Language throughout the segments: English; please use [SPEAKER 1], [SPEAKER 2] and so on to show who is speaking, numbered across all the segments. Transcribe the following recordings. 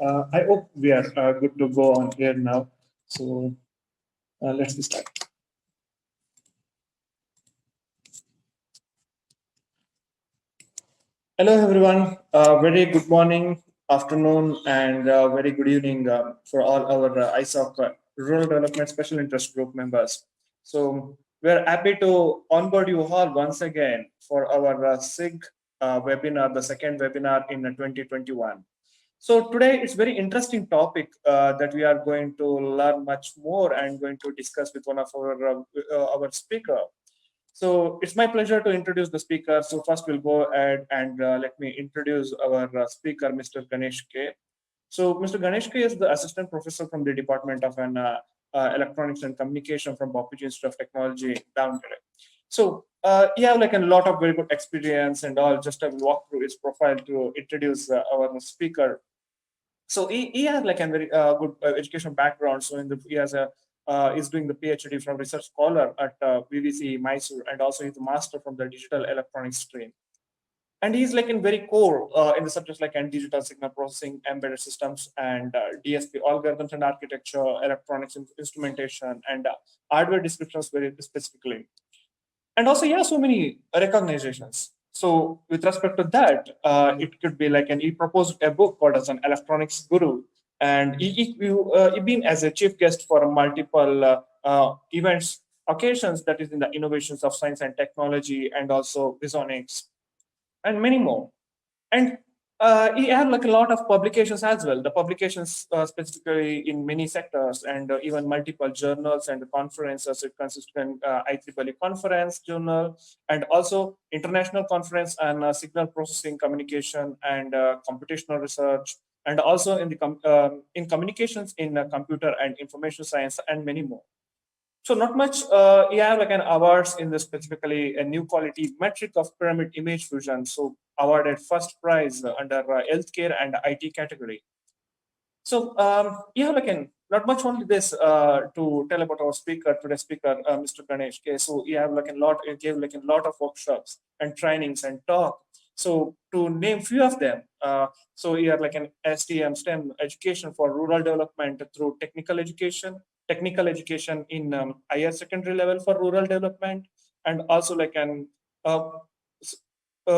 [SPEAKER 1] I hope we are good to go on here now. So let's start. Hello, everyone. Very good morning, afternoon, and very good evening for all our ISOC Rural Development Special Interest Group members. So we're happy to onboard you all once again for our SIG webinar, the second webinar in 2021. So today it's very interesting topic that we are going to learn much more and going to discuss with one of our speaker. So it's my pleasure to introduce the speaker. So first we'll go ahead and let me introduce our speaker, Mr. Ganesh K. So Mr. Ganesh K is the assistant professor from the Department of Electronics and Communication from Bapuji Institute of Technology, Davangere. So he have like a lot of very good experience and all. Just I will walk through his profile to introduce our speaker. So he has like a very good education background. So he has a is doing the PhD from research scholar at VVC Mysore, and also he's a master from the digital electronics stream. And he's like in very core in the subjects like digital signal processing, embedded systems, and DSP algorithms and architecture, electronics instrumentation, and hardware descriptions very specifically. And also, yeah, so many recognitions. So with respect to that, it could be like he proposed a book called as an electronics guru, and he been as a chief guest for multiple events, occasions that is in the innovations of science and technology, and also Visonics, and many more. And he had like a lot of publications as well. The publications specifically in many sectors and even multiple journals and conferences. It consists in IEEE conference journal and also international conference on signal processing, communication, and computational research, and also in the in communications in computer and information science and many more. So not much. You have like an awards in the specifically a new quality metric of pyramid image fusion. So awarded first prize under healthcare and IT category. So you have like an not much only this to tell about our speaker today's speaker, Mr. Ganesh. Okay, so you have like a lot. It gave like a lot of workshops and trainings and talk. So to name few of them, so you have like an STM STEM education for rural development through technical education in higher secondary level for rural development, and also like an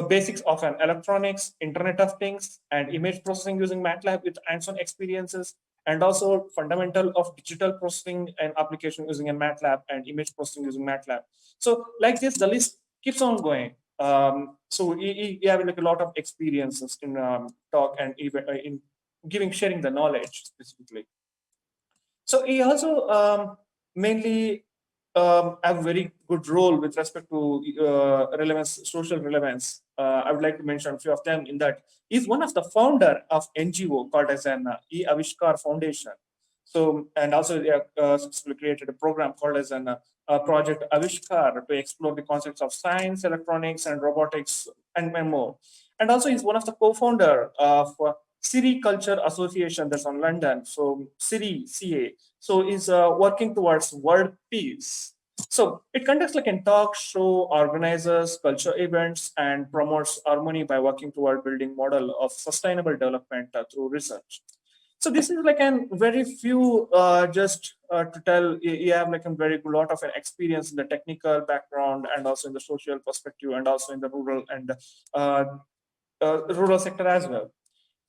[SPEAKER 1] basics of an electronics, Internet of Things, and image processing using MATLAB with hands-on experiences, and also fundamental of digital processing and application using a MATLAB and image processing using MATLAB. So like this, the list keeps on going. So you have like a lot of experiences in talk and even in sharing the knowledge specifically. So he also mainly have very good role with respect to relevance, social relevance. I would like to mention a few of them. In that, he's one of the founder of NGO called as an E-Avishkar Foundation. So, and also they have successfully created a program called as an Project Avishkar to explore the concepts of science, electronics, and robotics, and more. And also, he's one of the co-founder of Siri Culture Association that's on London. So Siri CA. So is working towards world peace. So it conducts like a talk show, organizes culture events, and promotes harmony by working toward building model of sustainable development through research. So this is like a very few just to tell you have like a very good lot of an experience in the technical background and also in the social perspective and also in the rural and rural sector as well.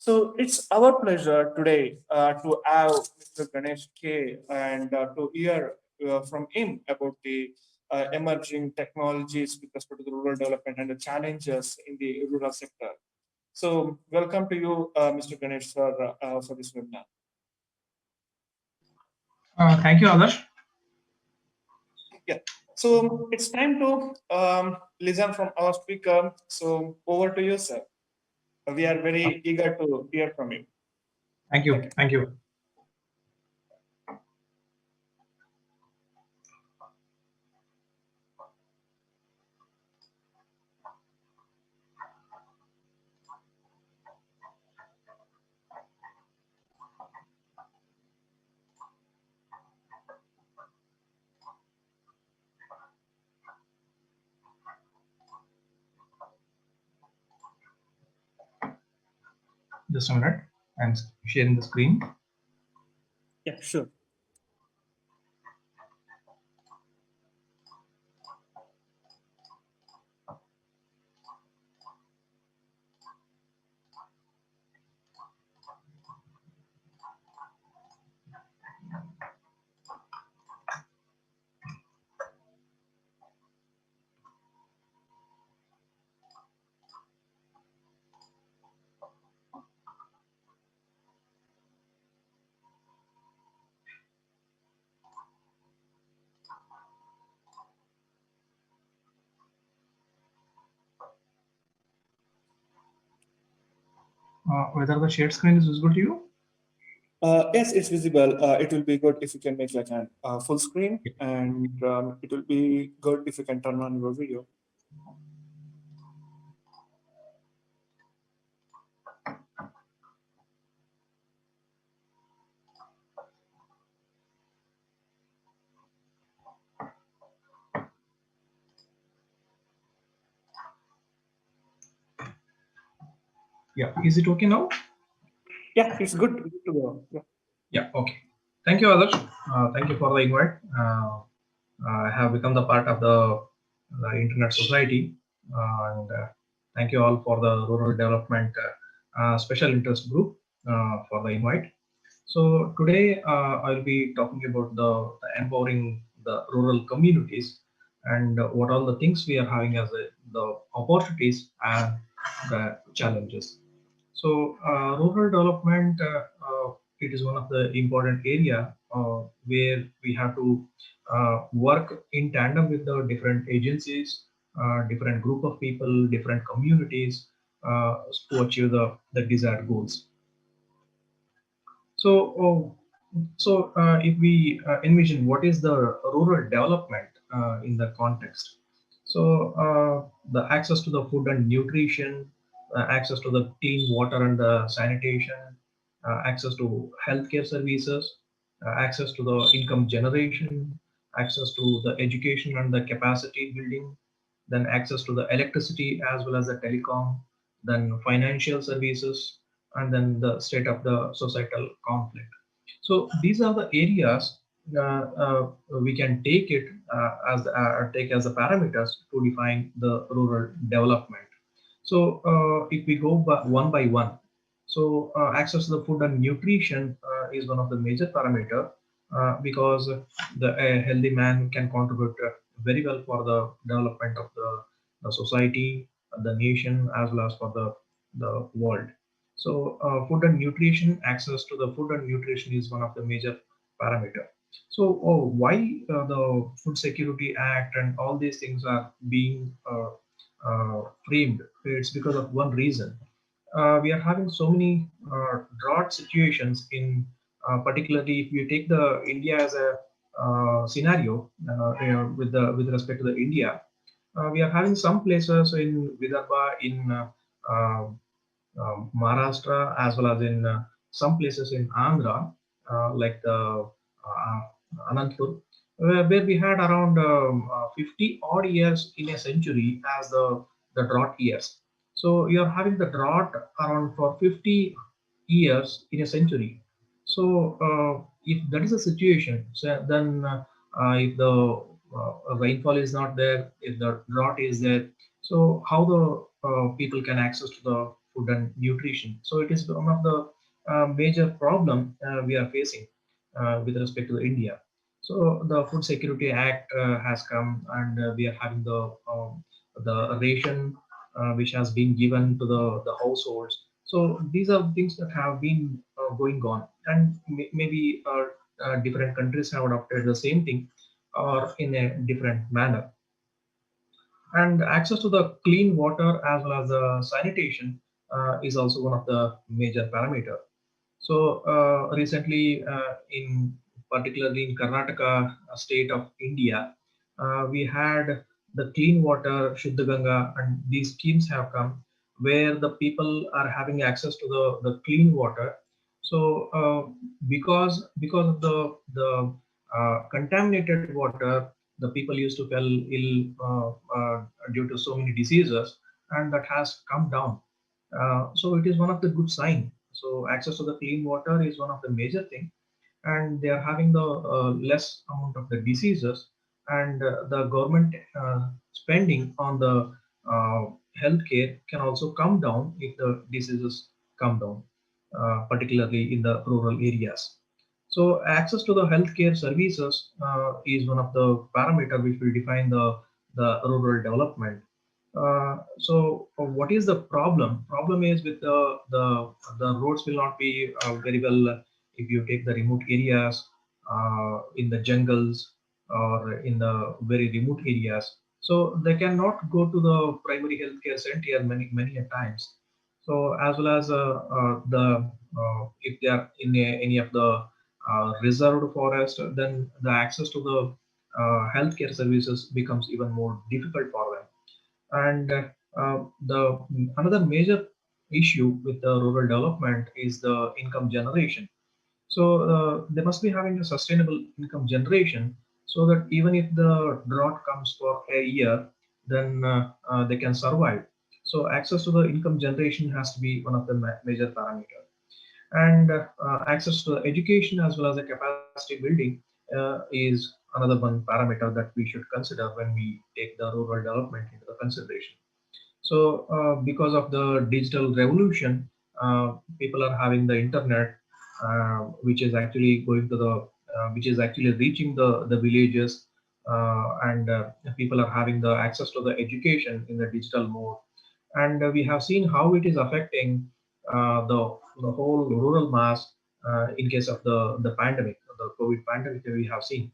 [SPEAKER 1] So it's our pleasure today to have Mr. Ganesh K and to hear from him about the emerging technologies with respect to the rural development and the challenges in the rural sector. So welcome to you, Mr. Ganesh, for this webinar.
[SPEAKER 2] Thank you, Adarsh.
[SPEAKER 1] Yeah. So it's time to listen from our speaker. So over to you, sir. We are very eager to hear from you.
[SPEAKER 2] Thank you. Thank you. Just a minute. I'm sharing the screen.
[SPEAKER 1] Yeah, sure.
[SPEAKER 2] Whether the shared screen is visible to you?
[SPEAKER 1] Yes, it's visible. It will be good if you can make like a full screen, and it will be good if you can turn on your video.
[SPEAKER 2] Yeah. Is it okay now?
[SPEAKER 1] Yeah, it's good to go. Yeah.
[SPEAKER 2] Yeah. Okay. Thank you, Adarsh. Thank you for the invite. I have become the part of the Internet Society, and thank you all for the Rural Development Special Interest Group for the invite. So today I'll be talking about the empowering the rural communities and what all the things we are having as the opportunities and the challenges. So rural development, it is one of the important area where we have to work in tandem with the different agencies, different group of people, different communities to achieve the desired goals. So, if we envision what is the rural development in the context, so the access to the food and nutrition, access to the clean water and the sanitation, access to healthcare services, access to the income generation, access to the education and the capacity building, then access to the electricity as well as the telecom, then financial services, and then the state of the societal conflict. So these are the areas we can take it take as the parameters to define the rural development. So if we go by one, so access to the food and nutrition is one of the major parameter because the healthy man can contribute very well for the development of the society, the nation, as well as for the world. So food and nutrition, access to the food and nutrition is one of the major parameter. So why the Food Security Act and all these things are being framed? It's because of one reason. We are having so many drought situations in particularly if you take the India as a scenario with respect to the India, we are having some places in Vidarbha, in Maharashtra, as well as in some places in Andhra, like the Anantpur, where we had around 50 odd years in a century as the drought years. So you're having the drought around for 50 years in a century. So if that is a situation, so then if the rainfall is not there, if the drought is there, so how the people can access to the food and nutrition? So it is one of the major problem we are facing with respect to India. So the Food Security Act has come, and we are having the ration which has been given to the households. So these are things that have been going on, and maybe different countries have adopted the same thing or in a different manner. And access to the clean water as well as the sanitation is also one of the major parameter. So recently, in particularly in Karnataka state of India, we had the clean water Shuddha Ganga, and these schemes have come where the people are having access to the clean water. So because of the contaminated water, the people used to fell ill due to so many diseases, and that has come down. So it is one of the good sign. So access to the clean water is one of the major thing, and they are having the less amount of the diseases, and the government spending on the uh, healthcare can also come down if the diseases come down, particularly in the rural areas. So access to the healthcare services is one of the parameter which will define the rural development. What is the problem? Problem is with the roads will not be very well if you take the remote areas, in the jungles or in the very remote areas. So they cannot go to the primary healthcare center many a times. So as well as the if they are in any of the reserved forest, then the access to the healthcare services becomes even more difficult for them. And the another major issue with the rural development is the income generation. So they must be having a sustainable income generation, so that even if the drought comes for a year, then they can survive. So access to the income generation has to be one of the major parameter, and access to education as well as the capacity building is another one parameter that we should consider when we take the rural development into the consideration. So, because of the digital revolution, people are having the internet, which is actually going to which is actually reaching the villages, and people are having the access to the education in the digital mode. And we have seen how it is affecting the whole rural mass in case of the pandemic, the COVID pandemic that we have seen.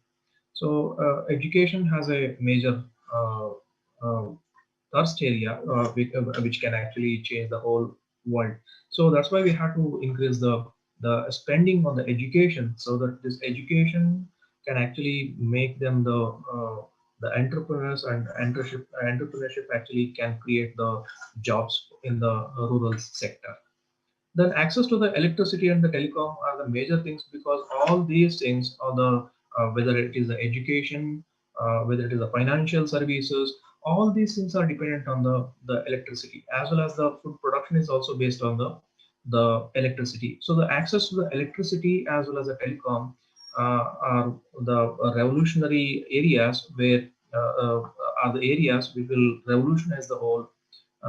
[SPEAKER 2] So, education has a major uh, uh, thirst area, which can actually change the whole world. So that's why we have to increase the spending on the education, so that this education can actually make them the entrepreneurs, and entrepreneurship actually can create the jobs in the rural sector. Then access to the electricity and the telecom are the major things, because all these things are the whether it is the education, whether it is the financial services, all these things are dependent on the electricity, as well as the food production is also based on the electricity. So the access to the electricity as well as the telecom are the revolutionary areas where are the areas which will revolutionize the whole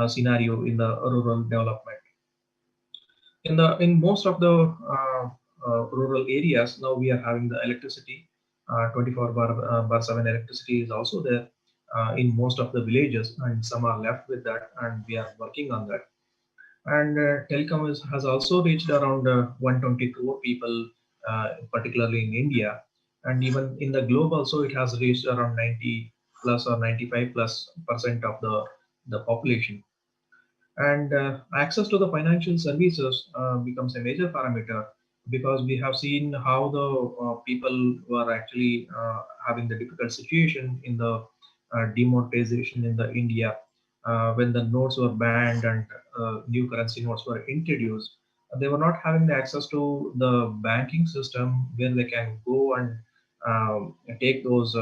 [SPEAKER 2] scenario in the rural development. In most of the rural areas now we are having the electricity, 24 bar 7 electricity is also there in most of the villages, and some are left with that, and we are working on that. And telecom has also reached around 120 crore people, particularly in India, and even in the globe also it has reached around 90 plus or 95 plus percent of the population. And access to the financial services becomes a major parameter, because we have seen how the people were actually having the difficult situation in the demonetization in the India, when the notes were banned and new currency notes were introduced. They were not having the access to the banking system where they can go and take those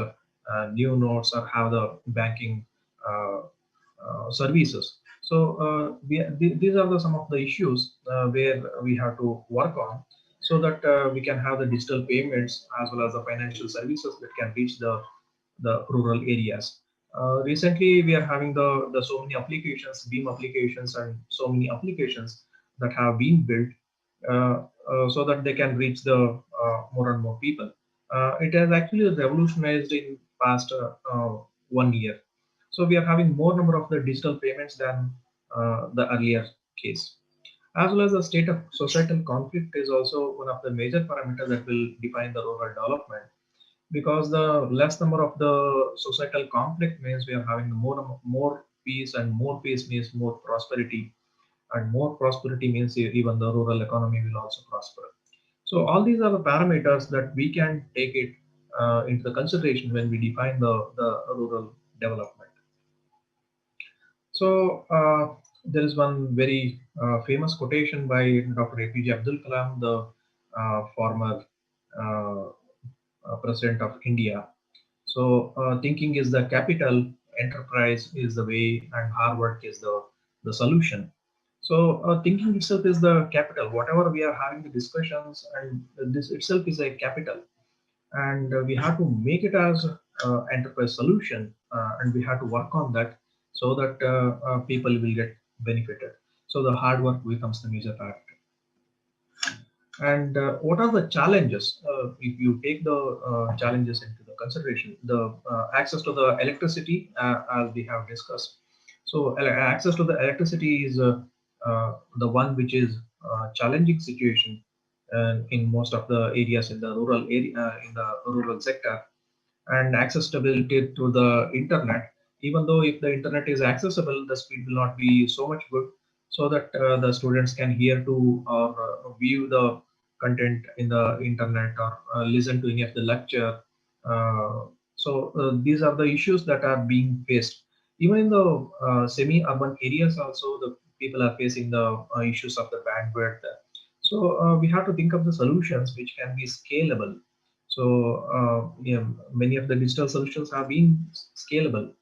[SPEAKER 2] new notes or have the banking uh, services. So these are some of the issues where we have to work on, so that we can have the digital payments as well as the financial services that can reach the rural areas. Recently, we are having the so many applications, Beam applications, and so many applications that have been built so that they can reach the more and more people. It has actually revolutionized in past 1 year. So we are having more number of the digital payments than the earlier case. As well as the state of societal conflict is also one of the major parameters that will define the rural development, because the less number of the societal conflict means we are having more peace, and more peace means more prosperity, and more prosperity means even the rural economy will also prosper. So all these are the parameters that we can take it into the consideration when we define the rural development. So there is one very famous quotation by Dr. APJ Abdul Kalam, the former uh, president of India. So thinking is the capital, enterprise is the way, and hard work is the solution. So thinking itself is the capital. Whatever we are having the discussions, and this itself is a capital, and we have to make it as enterprise solution, and we have to work on that so that people will get benefited. So the hard work becomes the major part. And what are the challenges? If you take the challenges into the consideration, the access to the electricity, as we have discussed. So access to the electricity is the one which is challenging situation in most of the areas in the rural area, in the rural sector. And accessibility to the internet, even though if the internet is accessible, the speed will not be so much good, so that the students can hear to or view the content in the internet, or listen to any of the lecture. These are the issues that are being faced. Even in the semi-urban areas also, the people are facing the issues of the bandwidth. So we have to think of the solutions which can be scalable. So yeah, many of the digital solutions are being scalable.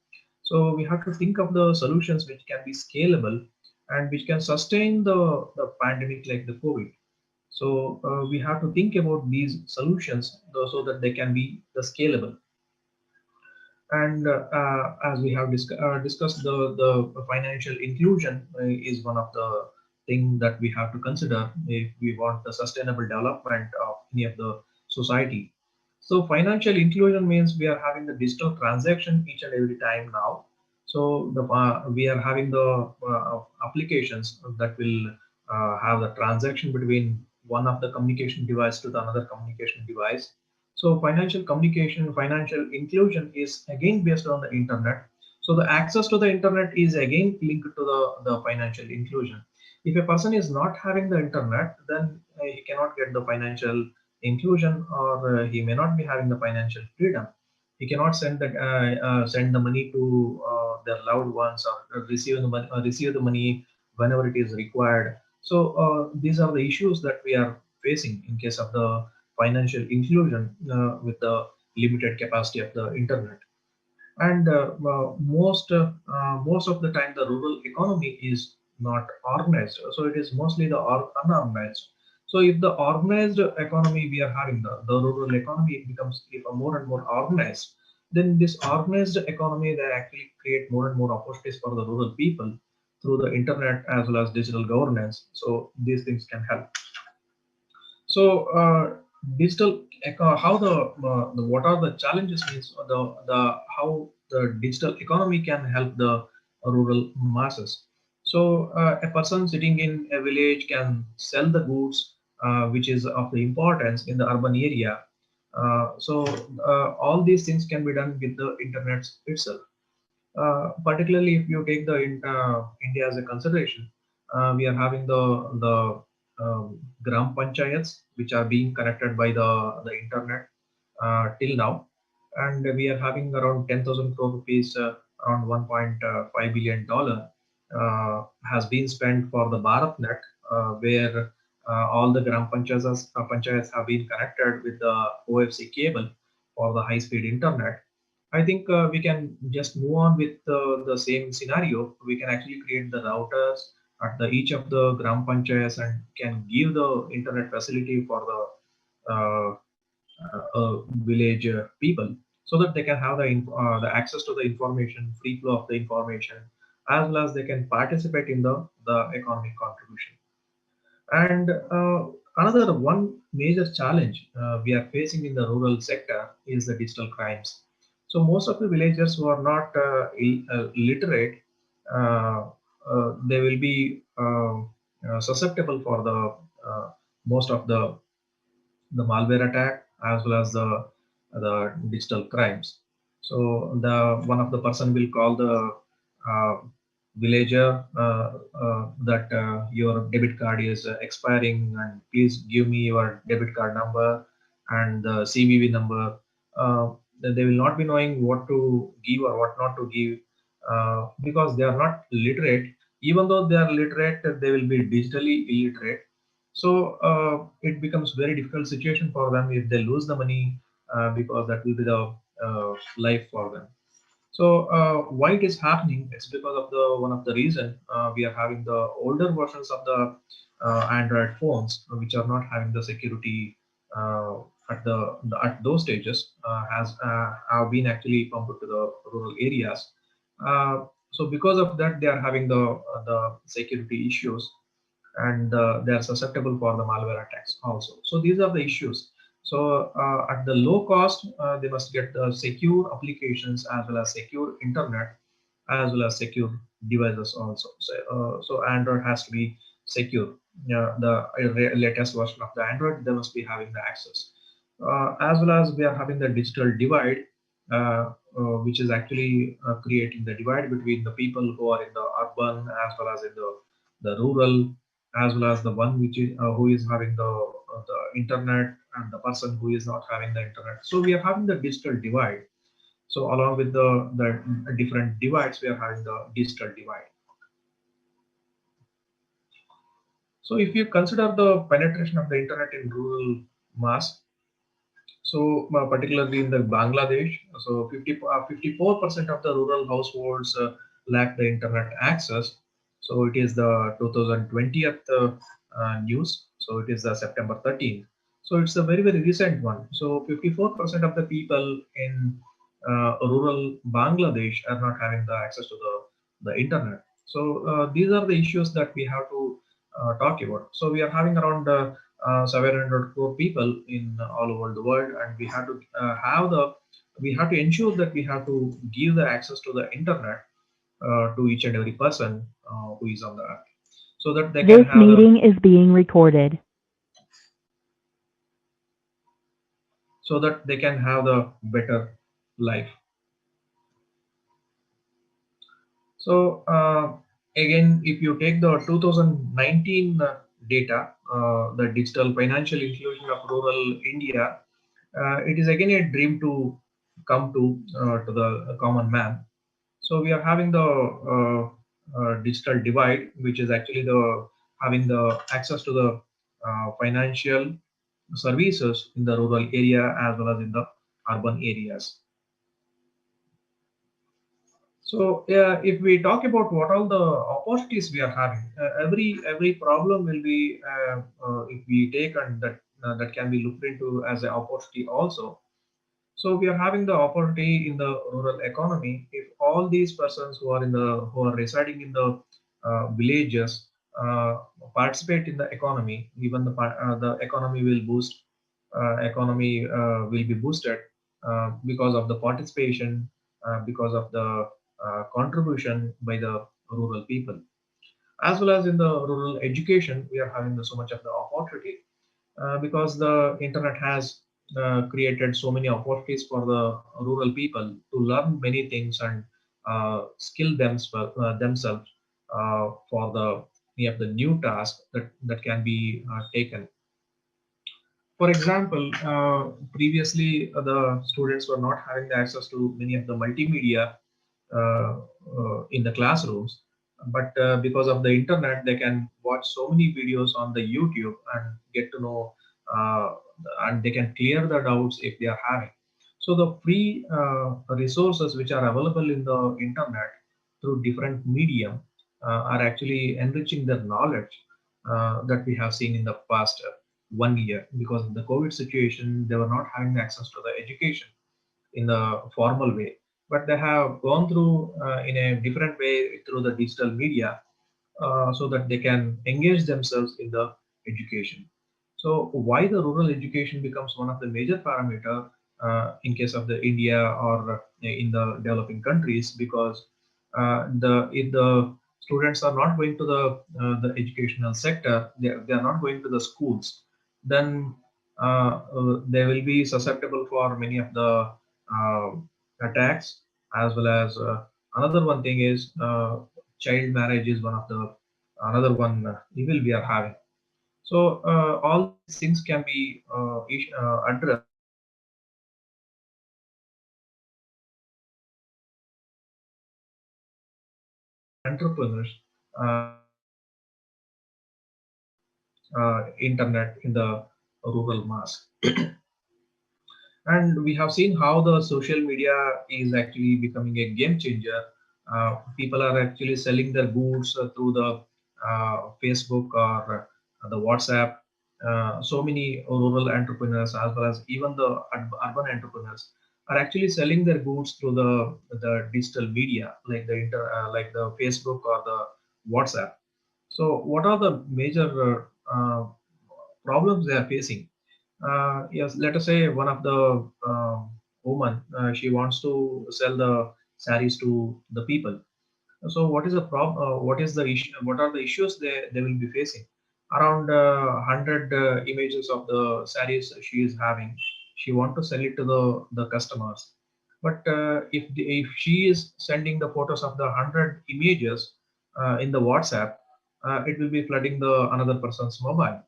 [SPEAKER 2] So we have to think of the solutions which can be scalable and which can sustain the pandemic like the COVID. So we have to think about these solutions so that they can be the scalable. And as we have discussed, the financial inclusion is one of the thing that we have to consider if we want the sustainable development of any of the society. So financial inclusion means we are having the digital transaction each and every time now. So we are having the applications that will have the transaction between one of the communication device to the another communication device. So financial communication, financial inclusion is again based on the internet. So the access to the internet is again linked to the financial inclusion. If a person is not having the internet, then he cannot get the financial inclusion, or he may not be having the financial freedom. He cannot send the money to their loved ones, or receive the money whenever it is required. So these are the issues that we are facing in case of the financial inclusion with the limited capacity of the internet. And most of the time the rural economy is not organized, so it is mostly the unorganized. So if the organized economy we are having, the rural economy, it becomes more and more organized, then this organized economy, they actually create more and more opportunities for the rural people through the internet as well as digital governance. So these things can help. So how the what are the challenges means the how the digital economy can help the rural masses. So a person sitting in a village can sell the goods which is of the importance in the urban area. All these things can be done with the internet itself. Particularly if you take the India as a consideration, we are having the gram panchayats which are being connected by the internet till now, and we are having around 10,000 crore rupees, around 1.5 billion dollar has been spent for the BharatNet, where all the gram panchayats have been connected with the OFC cable for the high-speed internet. I think we can just move on with the same scenario. We can actually create the routers at the each of the gram panchayats and can give the internet facility for the village people, so that they can have the access to the information, free flow of the information, as well as they can participate in the economic contribution. And another one major challenge we are facing in the rural sector is the digital crimes. So most of the villagers who are not literate, they will be susceptible for most of the malware attack as well as the digital crimes. So the one of the person will call the uh, villager that your debit card is expiring, and please give me your debit card number and the CVV number. They will not be knowing what to give or what not to give, because they are not literate. Even though they are literate, they will be digitally illiterate. So it becomes very difficult situation for them if they lose the money, because that will be the life for them. So why it is happening? It's because of the one of the reason we are having the older versions of the Android phones which are not having the security uh, at at those stages has have been actually pumped to the rural areas. So because of that, they are having the security issues, and they are susceptible for the malware attacks also. So these are the issues. So at the low cost, they must get the secure applications as well as secure internet as well as secure devices also. So Android has to be secure. The latest version of the Android, they must be having the access. As well as we are having the digital divide, which is actually creating the divide between the people who are in the urban as well as in the rural, as well as the one which is who is having the internet and the person who is not having the internet. So we are having the digital divide. So along with the different divides, we are having the digital divide. So if you consider the penetration of the internet in rural mass, so particularly in the Bangladesh, so 54% of the rural households lack the internet access. So it is the 2020th news. So it is the September 13th. So it's a very recent one. So 54% of the people in rural Bangladesh are not having the access to the internet. So these are the issues that we have to talk about. So we are having around 700 crore people in all over the world, and we have to we have to ensure that we have to give the access to the internet to each and every person who is on the earth, so that they can
[SPEAKER 3] This
[SPEAKER 2] have the
[SPEAKER 3] meeting is being recorded.
[SPEAKER 2] better life. So again, if you take the 2019 data, the digital financial inclusion of rural India, it is again a dream to come to the common man. So we are having the digital divide, which is actually the having the access to the financial services in the rural area as well as in the urban areas. So if we talk about what all the opportunities we are having, every problem will be if we take, and that can be looked into as an opportunity also. So we are having the opportunity in the rural economy. If all these persons who are residing in the villages participate in the economy, even the economy will boost. Economy will be boosted because of the participation, because of the contribution by the rural people, as well as in the rural education. We are having so much of the opportunity because the internet has created so many opportunities for the rural people to learn many things and skill themselves for the new task that can be taken. For example, previously the students were not having the access to many of the multimedia in the classrooms, but because of the internet, they can watch so many videos on the YouTube and get to know, uh, and they can clear the doubts if they are having. So the free resources which are available in the internet through different medium are actually enriching their knowledge that we have seen in the past 1 year. Because of the COVID situation, they were not having access to the education in the formal way, but they have gone through in a different way through the digital media, so that they can engage themselves in the education. So why the rural education becomes one of the major parameter in case of the India or in the developing countries? Because the if the students are not going to the educational sector, they are not going to the schools, then they will be susceptible for many of the uh, attacks, as well as another one thing is child marriage is one of the another one evil we are having. So all these things can be addressed entrepreneurs internet in the rural mass. And we have seen how the social media is actually becoming a game changer. People are actually selling their goods through the Facebook or the WhatsApp. So many rural entrepreneurs as well as even the urban entrepreneurs are actually selling their goods through the digital media like like the Facebook or the WhatsApp. So what are the major problems they are facing? Yes, let us say one of the woman, she wants to sell the saris to the people. So what is the problem? What is the issue? What are the issues they will be facing? Around 100 images of the saris she is having. She want to sell it to the customers. But if she is sending the photos of the 100 images in the WhatsApp, it will be flooding the another person's mobile.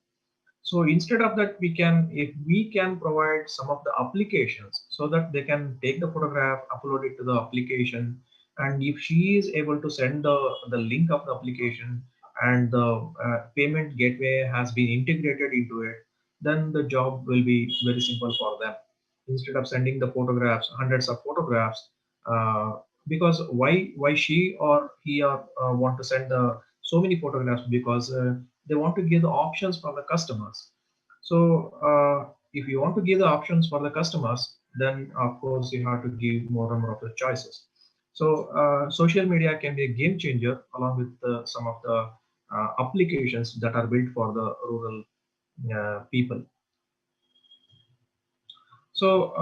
[SPEAKER 2] So instead of that, if we can provide some of the applications so that they can take the photograph, upload it to the application, and if she is able to send the link of the application and the payment gateway has been integrated into it, then the job will be very simple for them. Instead of sending the photographs, hundreds of photographs, uh, because why she or he or want to send the so many photographs because they want to give the options for the customers. So if you want to give the options for the customers, then of course you have to give more and more of the choices. So social media can be a game changer along with some of the applications that are built for the rural people. So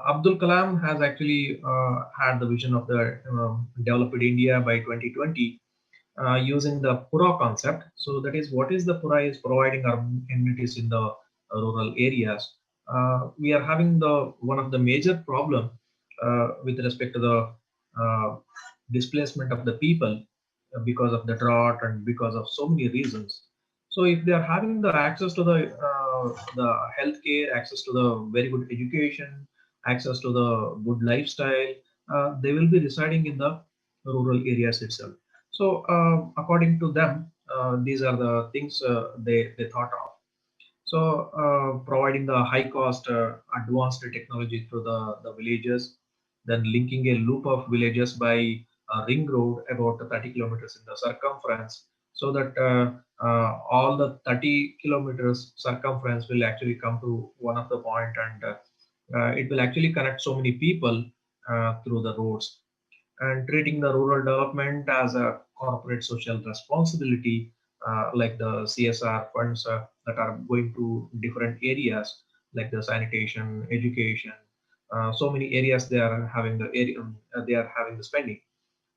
[SPEAKER 2] Abdul Kalam has actually had the vision of the developed India by 2020 using the Pura concept. So that is what is the Pura is providing our amenities in the rural areas. We are having the one of the major problem with respect to the uh, displacement of the people because of the drought and because of so many reasons. So if they are having the access to the healthcare, access to the very good education, access to the good lifestyle, they will be residing in the rural areas itself. So according to them, these are the things they thought of. So providing the high cost advanced technology to the villages, then linking a loop of villages by a ring road about 30 kilometers in the circumference, so that all the 30 kilometers circumference will actually come to one of the point, and it will actually connect so many people through the roads. And treating the rural development as a corporate social responsibility, like the CSR funds that are going to different areas like the sanitation, education, so many areas they are having the area, they are having the spending.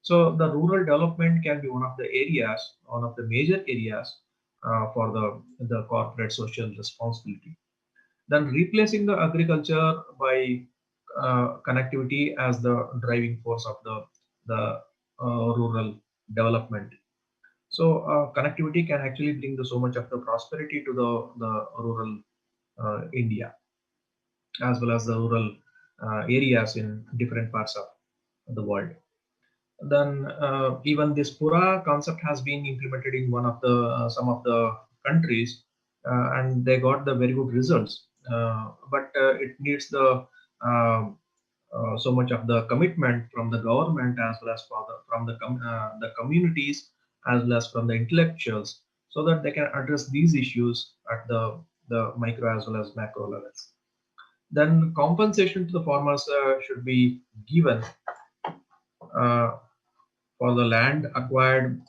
[SPEAKER 2] So the rural development can be one of the areas, one of the major areas for the corporate social responsibility. Then replacing the agriculture by connectivity as the driving force of the rural development. So connectivity can actually bring so much of the prosperity to the rural India as well as the rural areas in different parts of the world. Then even this Pura concept has been implemented in one of the some of the countries, and they got the very good results. But it needs the so much of the commitment from the government as well as from the communities as well as from the intellectuals, so that they can address these issues at the micro as well as macro levels. Then compensation to the farmers should be given uh, for the land acquired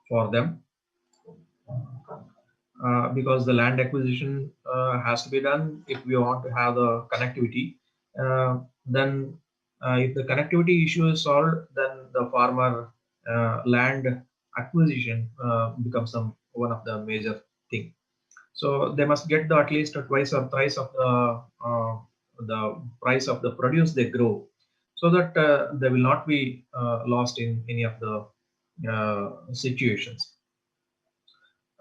[SPEAKER 2] for them, because the land acquisition has to be done if we want to have the connectivity. Then, if the connectivity issue is solved, then the farmer land acquisition becomes one of the major thing. So they must get at least twice or thrice of the price of the produce they grow, so that they will not be lost in any of the situations.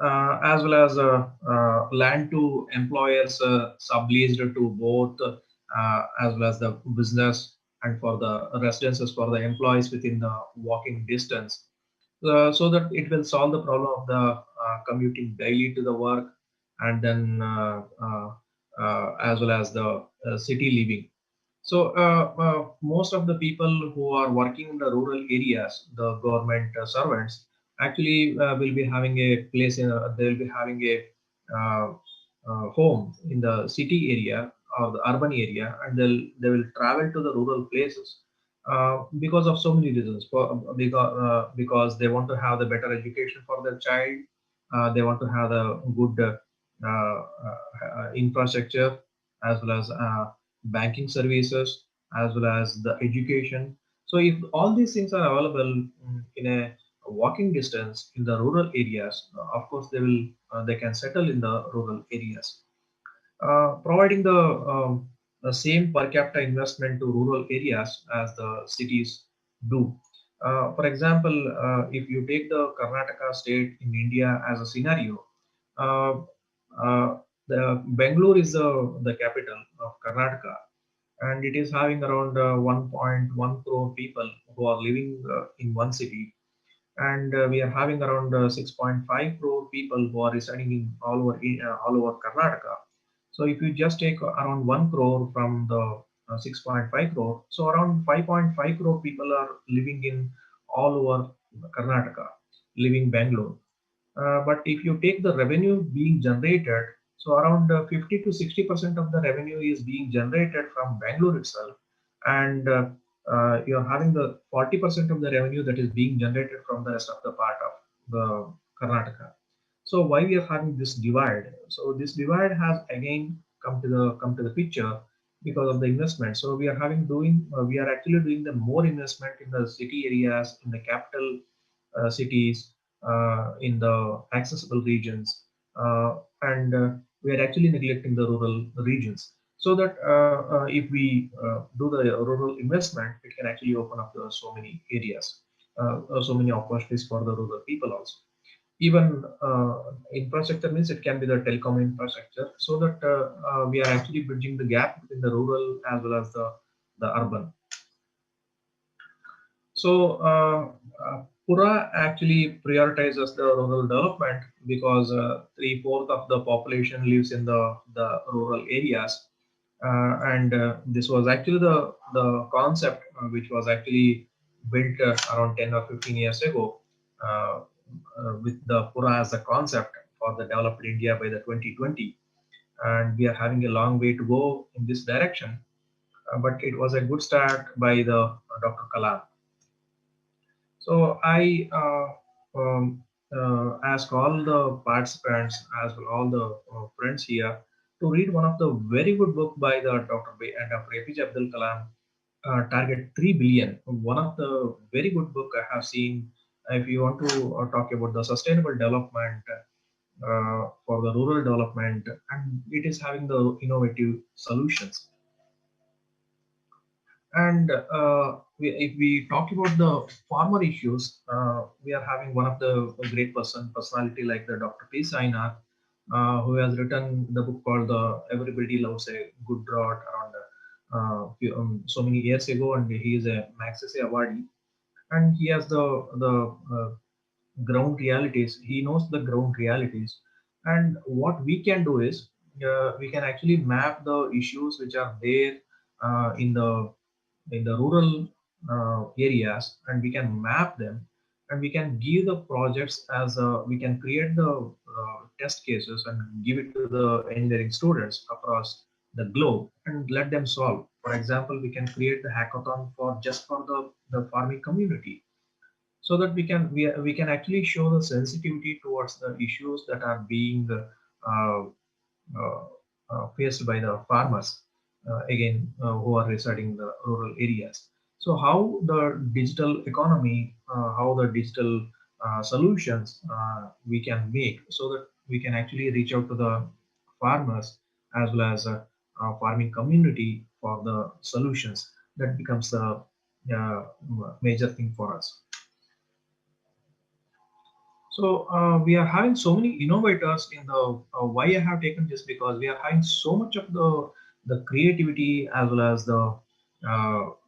[SPEAKER 2] As well as land to employers subleased to both as well as the business, and for the residences for the employees within the walking distance, so that it will solve the problem of the commuting daily to the work, and then as well as the city living. So most of the people who are working in the rural areas, the government servants, actually will be having a place in. They will be having a uh, home in the city area or the urban area, and they will travel to the rural places because of so many reasons. Because they want to have the better education for their child, they want to have the good infrastructure, as well as banking services, as well as the education. So if all these things are available in a walking distance in the rural areas, of course they can settle in the rural areas, providing the same per capita investment to rural areas as the cities do. For example, if you take the Karnataka state in India as a scenario, uh, uh, the Bangalore is the capital of Karnataka, and it is having around 1.1 crore people who are living in one city, and we are having around 6.5 crore people who are residing in all over Karnataka. So if you just take around 1 crore from the 6.5 crore, so around 5.5 crore people are living in all over Karnataka, living Bangalore. But if you take the revenue being generated, so around 50 to 60% of the revenue is being generated from Bangalore itself, and you're having the 40% of the revenue that is being generated from the rest of the part of the Karnataka. So why we are having this divide? So this divide has again come to the picture because of the investment. So we are actually doing the more investment in the city areas, in the capital cities, in the accessible regions, and we are actually neglecting the rural regions. So that if we do the rural investment, it can actually open up so many areas, so many opportunities for the rural people also. Even infrastructure means it can be the telecom infrastructure, so that we are actually bridging the gap between the rural as well as the urban. So Pura actually prioritizes the rural development because three-fourths of the population lives in the rural areas, and this was actually the concept which was actually built around 10 or 15 years ago, uh, with the Pura as a concept for the developed India by the 2020, and we are having a long way to go in this direction. But it was a good start by the Dr. Kalam. So I ask all the participants as well all the friends here to read one of the very good book by the Dr. APJ Abdul Kalam, Target 3 billion. One of the very good book I have seen. If you want to talk about the sustainable development for the rural development, and it is having the innovative solutions. And if we talk about the farmer issues, we are having one of the great personality like the Dr. P. Sainath, who has written the book called the Everybody Loves a Good Drought around so many years ago, and he is a Magsaysay awardee, and he has the ground realities. He knows the ground realities, and what we can do is we can actually map the issues which are there in the rural areas, and we can map them, and we can give the projects as we can create the test cases and give it to the engineering students across the globe and let them solve. For example, we can create the hackathon for just for the farming community, so that we can actually show the sensitivity towards the issues that are being uh, faced by the farmers, again who are residing in the rural areas. So how the digital economy, how the digital solutions we can make, so that we can actually reach out to the farmers as well as farming community for the solutions. That becomes the major thing for us. So we are having so many innovators in the why I have taken this, because we are having so much of the creativity as well as the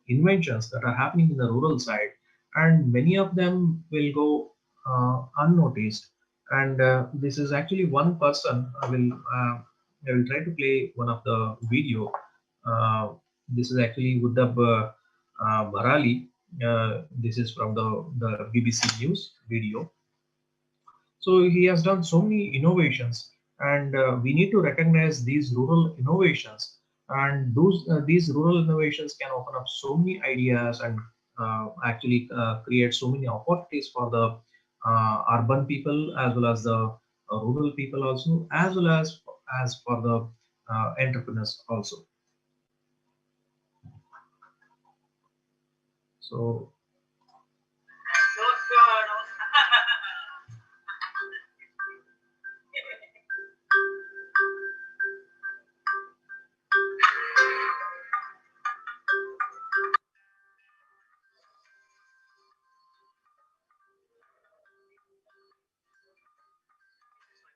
[SPEAKER 2] inventions that are happening in the rural side, and many of them will go unnoticed. And this is actually one person will I will try to play one of the video. This is actually Uddhav Barali. This is from the BBC News video. So he has done so many innovations, and we need to recognize these rural innovations. And these rural innovations can open up so many ideas and actually create so many opportunities for the urban people as well as the rural people also, as well as for the entrepreneurs also. So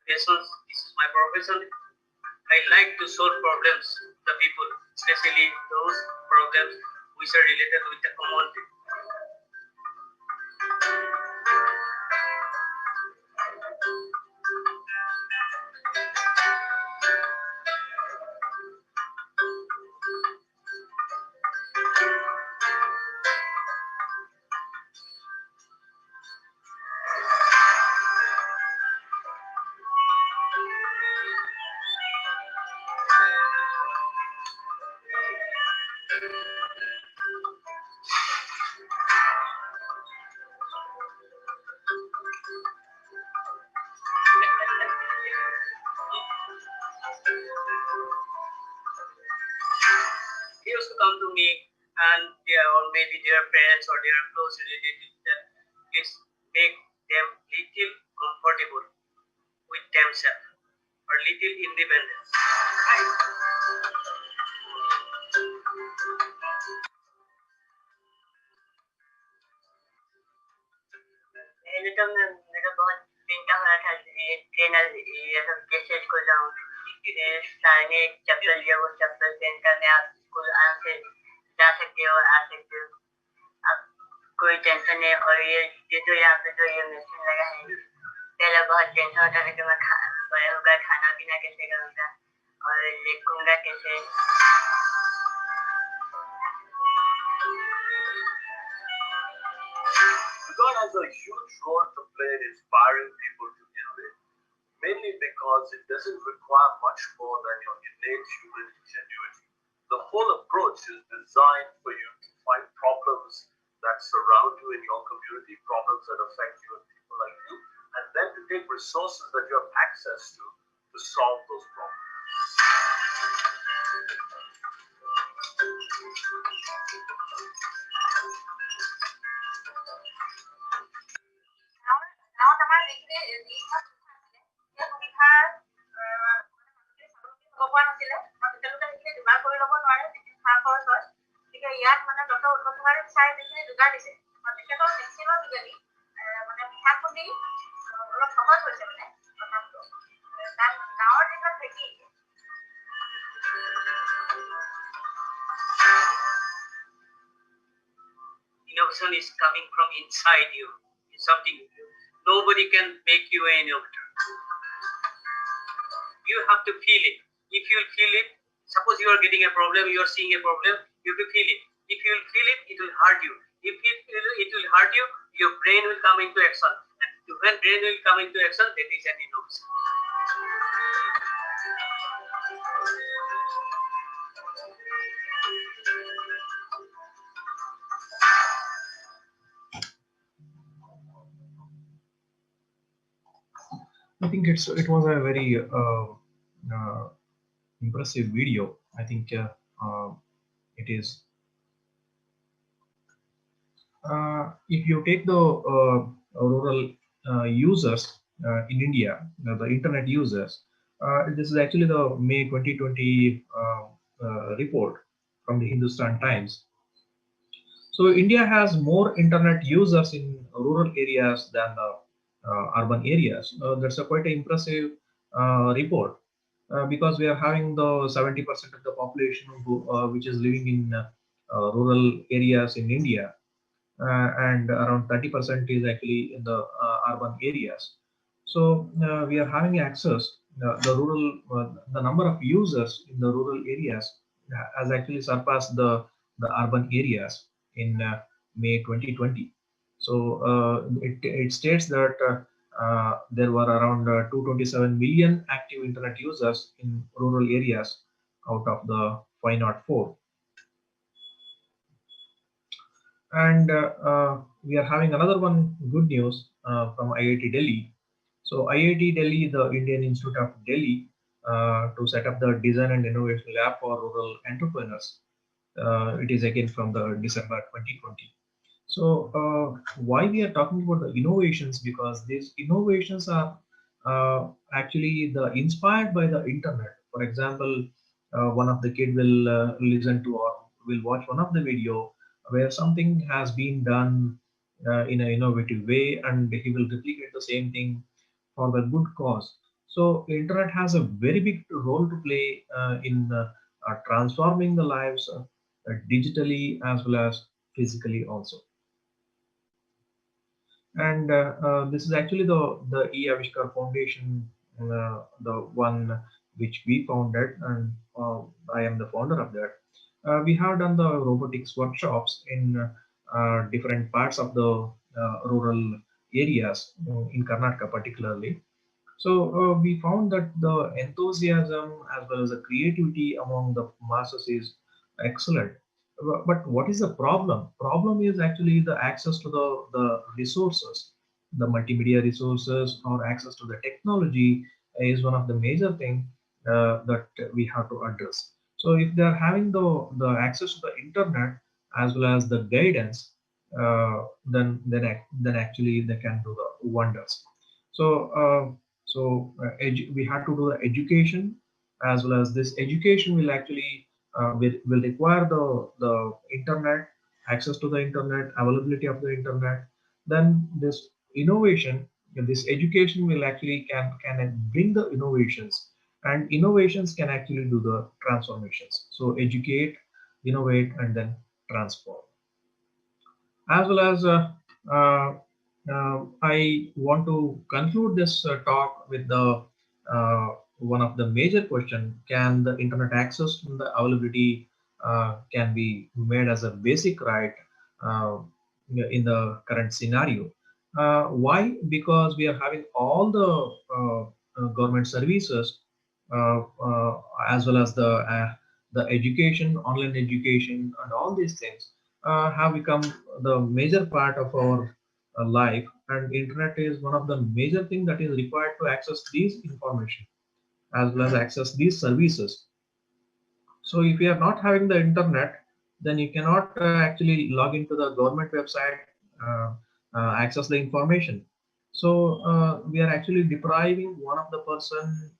[SPEAKER 3] this is my profession. I like to solve problems, the people, especially those problems which are related with the community. They used to come to me and or maybe their parents or their close relatives that please make them little comfortable with themselves or little independence. एकदम मेरा बहुत चिंता हो रहा था ये trainer ये सब कैसे स्कूल जाऊँ सारे चप्पल जो वो चप्पल पहन कर मैं आप स्कूल आराम से जा सकते हो आ सकते हो अब कोई टेंशन नहीं और ये तो यहाँ पे तो ये मशीन लगा है पहले बहुत टेंशन होता था कि मैं बड़े होकर खाना पीना कैसे करूँगा और लिखूंगा कैसे
[SPEAKER 4] God has a huge role to play in inspiring people to innovate, mainly because it doesn't require much more than your innate human ingenuity. The whole approach is designed for you to find problems that surround you in your community, problems that affect you and people like you, and then to take resources that you have access to solve those problems.
[SPEAKER 3] ইয়াত মানে doctor উৎপন্ন হোৱাৰ চাই যিখিনি যোগাৰ দিছে তেখেতৰ মেচিনৰ যোগেদি মানে পিঠা খুন্দি অলপ সহজ হৈছে মানে কথাটো তাত গাঁৱৰ যিবিলাক ঢেঁকী innovation is coming from inside you. It's something nobody can make you an innovator. You have to feel it. If you feel it, suppose you are getting a problem, you are seeing a problem, you have to feel it. If you feel it, it will hurt you. If it will hurt you, your brain will come into action. And when brain will come into action, that is an innovation.
[SPEAKER 2] I think it was a very impressive video. I think it is. If you take the rural users in India, the internet users, this is actually the May 2020 report from the Hindustan Times. So India has more internet users in rural areas than the urban areas. That's a quite impressive report because we are having the 70% of the population which is living in rural areas in India, and around 30% is actually in the urban areas. So we are having access the number of users in the rural areas has actually surpassed the urban areas in May 2020. So it states that there were around 227 million active internet users in rural areas out of the 504. And we are having another one good news from IIT Delhi. So IIT Delhi, the Indian Institute of Delhi, to set up the Design and Innovation Lab for rural entrepreneurs. It is again from the December 2020. So why we are talking about the innovations? Because these innovations are actually the inspired by the internet. For example, one of the kid will listen to or will watch one of the video where something has been done in an innovative way, and he will replicate the same thing for the good cause. So internet has a very big role to play in transforming the lives digitally as well as physically also. And this is actually the e-Aviskar Foundation, the one which we founded, and I am the founder of that. We have done the robotics workshops in different parts of the rural areas in Karnataka particularly. So we found that the enthusiasm as well as the creativity among the masses is excellent. But what is the problem? Problem is actually the access to the resources, the multimedia resources or access to the technology is one of the major thing that we have to address. So if they are having the access to the internet as well as the guidance, then actually they can do the wonders. So we have to do the education as well as this education will actually will require the internet, access to the internet, availability of the internet. Then this innovation, this education will actually can bring the innovations, and innovations can actually do the transformations. So educate, innovate, and then transform. As well as I want to conclude this talk with the one of the major question: can the internet access and the availability can be made as a basic right uh, in the current scenario? Why? Because we are having all the government services as well as the education, online education, and all these things have become the major part of our life, and internet is one of the major thing that is required to access these information as well as access these services. So if you are not having the internet, then you cannot actually log into the government website, uh, access the information. So we are actually depriving one of the person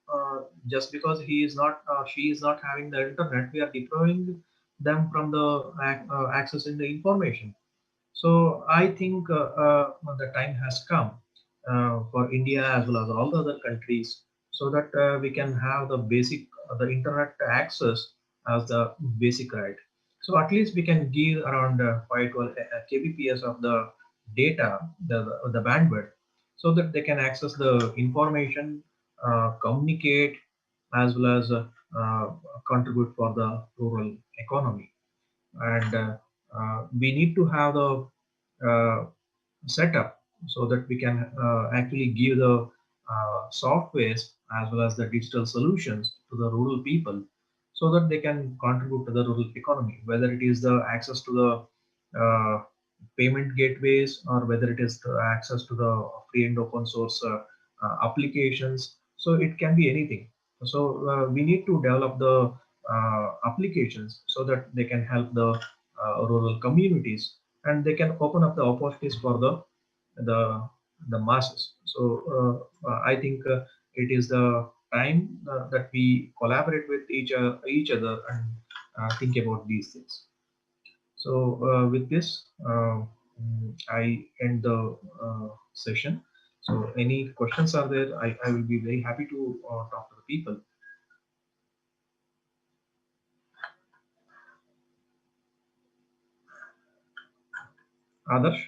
[SPEAKER 2] just because he is not, she is not having the internet. We are depriving them from the accessing the information. So I think the time has come for India as well as all the other countries, so that we can have the basic the internet access as the basic right. So at least we can give around 512 kbps of the data, the bandwidth, so that they can access the information, communicate, as well as contribute for the rural economy. And we need to have the setup so that we can actually give the softwares as well as the digital solutions to the rural people, so that they can contribute to the rural economy, whether it is the access to the payment gateways or whether it is the access to the free and open source applications. So it can be anything. So we need to develop the applications so that they can help the rural communities, and they can open up the opportunities for the the masses. So I think it is the time that we collaborate with each other and think about these things. So with this, I end the session. So any questions are there? I will be very happy to talk to the people. Adarsh?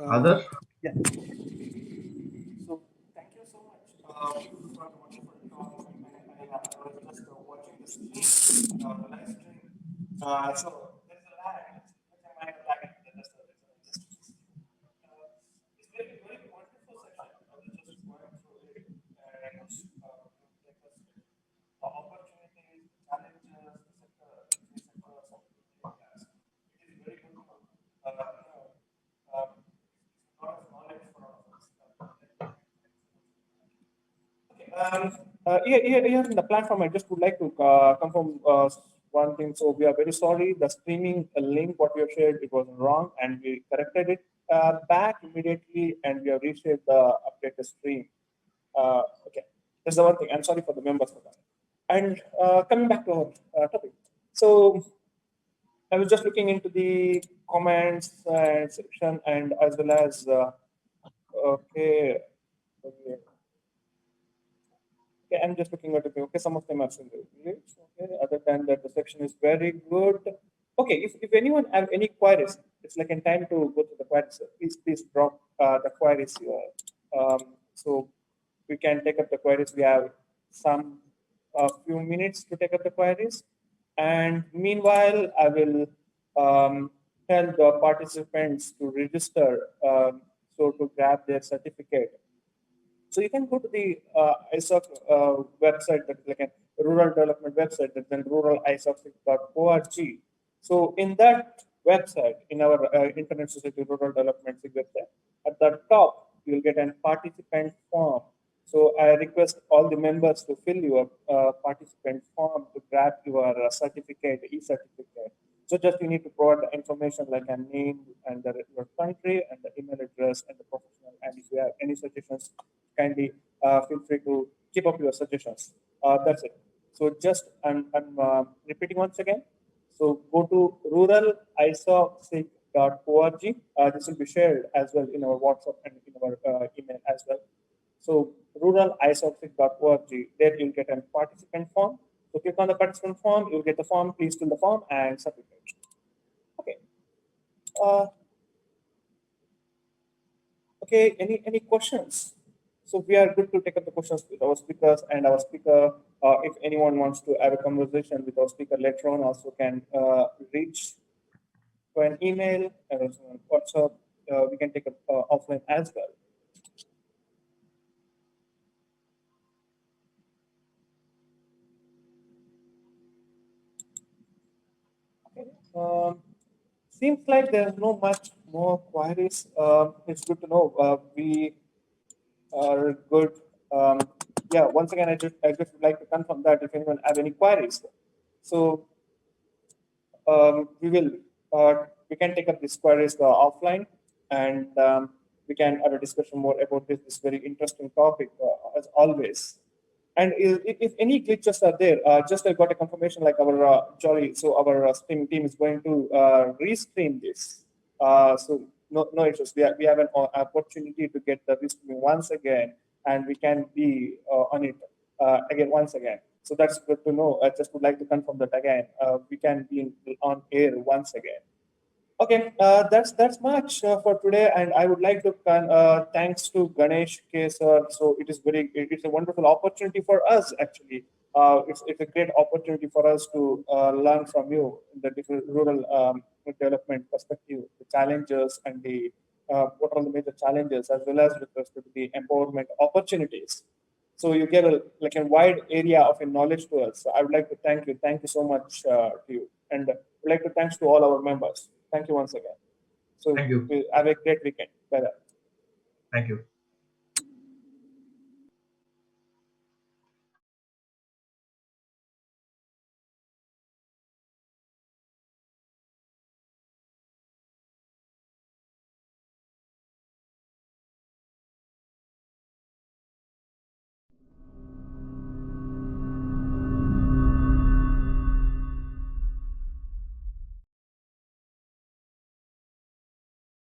[SPEAKER 2] Others?
[SPEAKER 1] Yeah. So thank you so much for the wonderful talk. I was just watching the stream, live stream. So there's a lag. Which I might have lagged. That's the reason. It's very wonderful section. I was just going through it and take us the opportunities, the challenges, the sector, the sectors of the areas. It is very good. A lot of knowledge for all of us. Okay. Here in the platform, I just would like to confirm one thing. So we are very sorry. The streaming link, what we have shared, it was wrong, and we corrected it back immediately, and we have reshared the updated stream. Okay, that's the one thing. I'm sorry for the members for that. And coming back to our topic. So I was just looking into the comments and section, and as well as okay. Okay. Okay, I'm just looking at it. Okay, some of them are single. Okay, other than that, the section is very good. Okay, if anyone have any queries, it's like in time to go to the queries. Please drop the queries here. So we can take up the queries. We have some few minutes to take up the queries, and meanwhile, I will tell the participants to register so to grab their certificate. So you can go to the ISOC website, that is like a rural development website, that's in ruralisoc.org. So in that website, in our Internet Society Rural Development website, at the top, you'll get a participant form. So I request all the members to fill your participant form to grab your certificate, e-certificate. So just you need to provide the information like a name and your country and the email address and the professional. And if you have any suggestions, kindly feel free to keep up your suggestions. That's it. So just I'm repeating once again. So go to ruralisoc.org. This will be shared as well in our WhatsApp and in our email as well. So ruralisoc.org, there you'll get a participant form. So click on the participant form, you'll get the form, please fill the form and submit it. Okay. Okay, any questions? So we are good to take up the questions with our speakers, and our speaker, if anyone wants to have a conversation with our speaker later on, also can reach to an email and also on WhatsApp. We can take up offline as well. Okay. Seems like there's no much more queries. It's good to know. We are good. Yeah, once again, I just would like to confirm that if anyone have any queries. So we can take up these queries offline, and we can have a discussion more about this very interesting topic as always. And if any glitches are there, just I got a confirmation like our Jolly, so our stream team is going to restream this. So no issues. We have an opportunity to get the restream once again, and we can be on it again once again. So that's good to know. I just would like to confirm that again. We can be on air once again. Okay, that's much for today, and I would like to thanks to Ganesh Kesar. So it's a wonderful opportunity for us actually. It's a great opportunity for us to learn from you in the different rural development perspective, the challenges and the what are the major challenges, as well as with respect to the empowerment opportunities. So you gave like a wide area of knowledge to us. So I would like to thank you. Thank you so much to you, and would like to thanks to all our members. Thank you once again. So
[SPEAKER 2] Thank you.
[SPEAKER 1] have a great weekend. Bye bye.
[SPEAKER 2] Thank you.